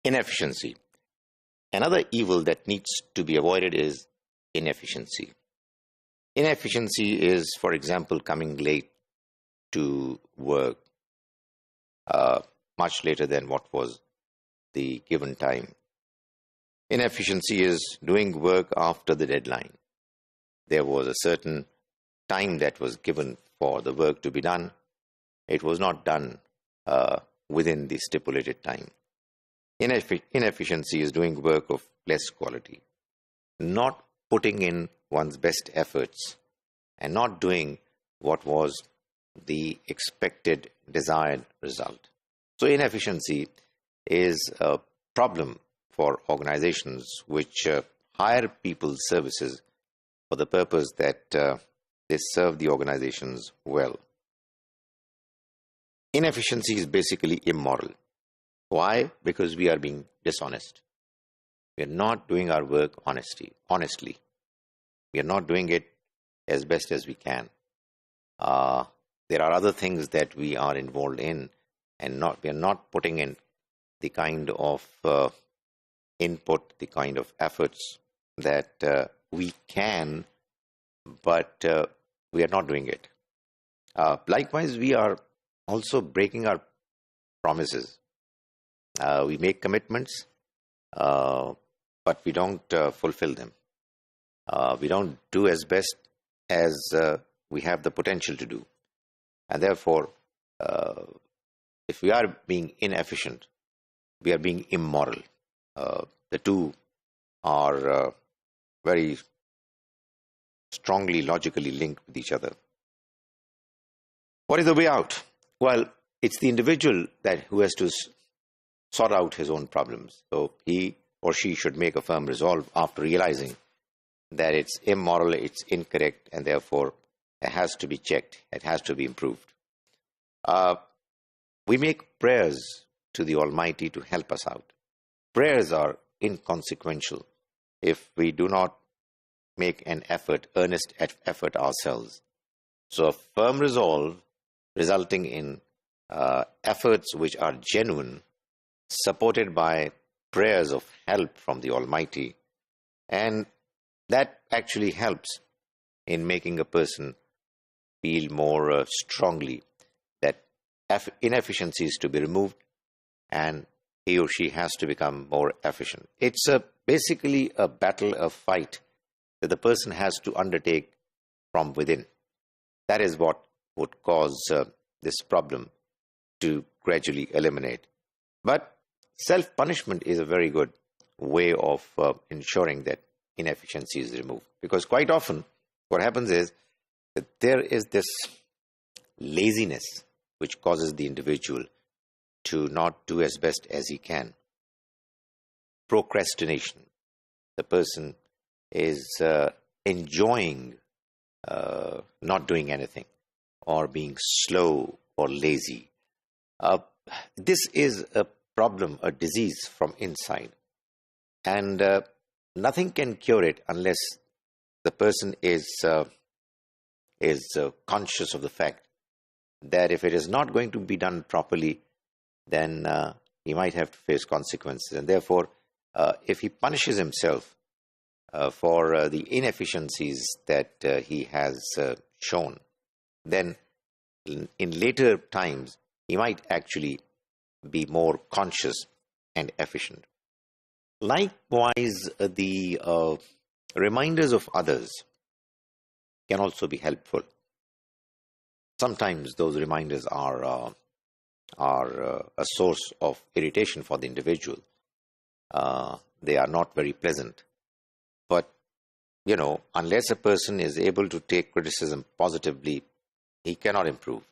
Inefficiency. Another evil that needs to be avoided is inefficiency. Inefficiency is, for example, coming late to work, much later than what was the given time. Inefficiency is doing work after the deadline. There was a certain time that was given for the work to be done. It was not done within the stipulated time. Inefficiency is doing work of less quality, not putting in one's best efforts, and not doing what was the expected, desired result. So inefficiency is a problem for organizations which hire people's services for the purpose that they serve the organizations well. Inefficiency is basically immoral. Why? Because we are being dishonest. We are not doing our work honestly. We are not doing it as best as we can. There are other things that we are involved in, and we are not putting in the kind of input, the kind of efforts that we can, but we are not doing it. Likewise, we are also breaking our promises. We make commitments, but we don't fulfill them. We don't do as best as we have the potential to do. And therefore, if we are being inefficient, we are being immoral. The two are very strongly logically linked with each other. What is the way out? Well, it's the individual who has to sort out his own problems. So he or she should make a firm resolve after realizing that it's immoral, it's incorrect, and therefore it has to be checked, it has to be improved. We make prayers to the Almighty to help us out. Prayers are inconsequential if we do not make an effort, earnest effort ourselves. So a firm resolve resulting in efforts which are genuine, supported by prayers of help from the Almighty, and that actually helps in making a person feel more strongly that inefficiency is to be removed and he or she has to become more efficient. It's basically a battle, a fight that the person has to undertake from within. That is what would cause this problem to gradually eliminate. But self-punishment is a very good way of ensuring that inefficiency is removed. Because quite often what happens is that there is this laziness which causes the individual to not do as best as he can. Procrastination. The person is enjoying not doing anything, or being slow or lazy. This is a problem, a disease from inside. And nothing can cure it unless the person is conscious of the fact that if it is not going to be done properly, then he might have to face consequences. And therefore, if he punishes himself for the inefficiencies that he has shown, then in later times, he might actually be more conscious and efficient. Likewise, the reminders of others can also be helpful. Sometimes those reminders are a source of irritation for the individual. They are not very pleasant. But, unless a person is able to take criticism positively, he cannot improve.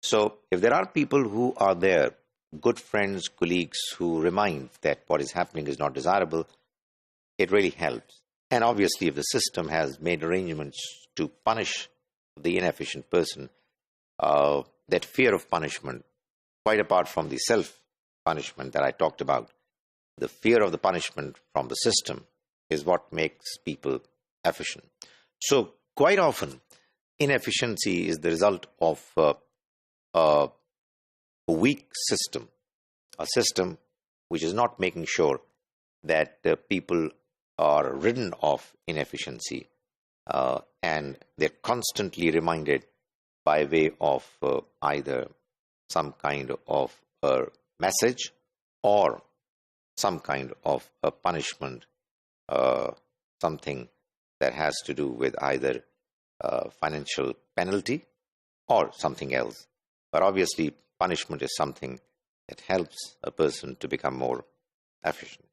So if there are people who are there, good friends, colleagues, who remind that what is happening is not desirable, it really helps. And obviously, if the system has made arrangements to punish the inefficient person, that fear of punishment, quite apart from the self-punishment that I talked about, the fear of the punishment from the system is what makes people efficient. So quite often, inefficiency is the result of a weak system, a system which is not making sure that people are ridden of inefficiency, and they're constantly reminded by way of either some kind of a message or some kind of a punishment, something that has to do with either financial penalty or something else. But obviously, punishment is something that helps a person to become more efficient.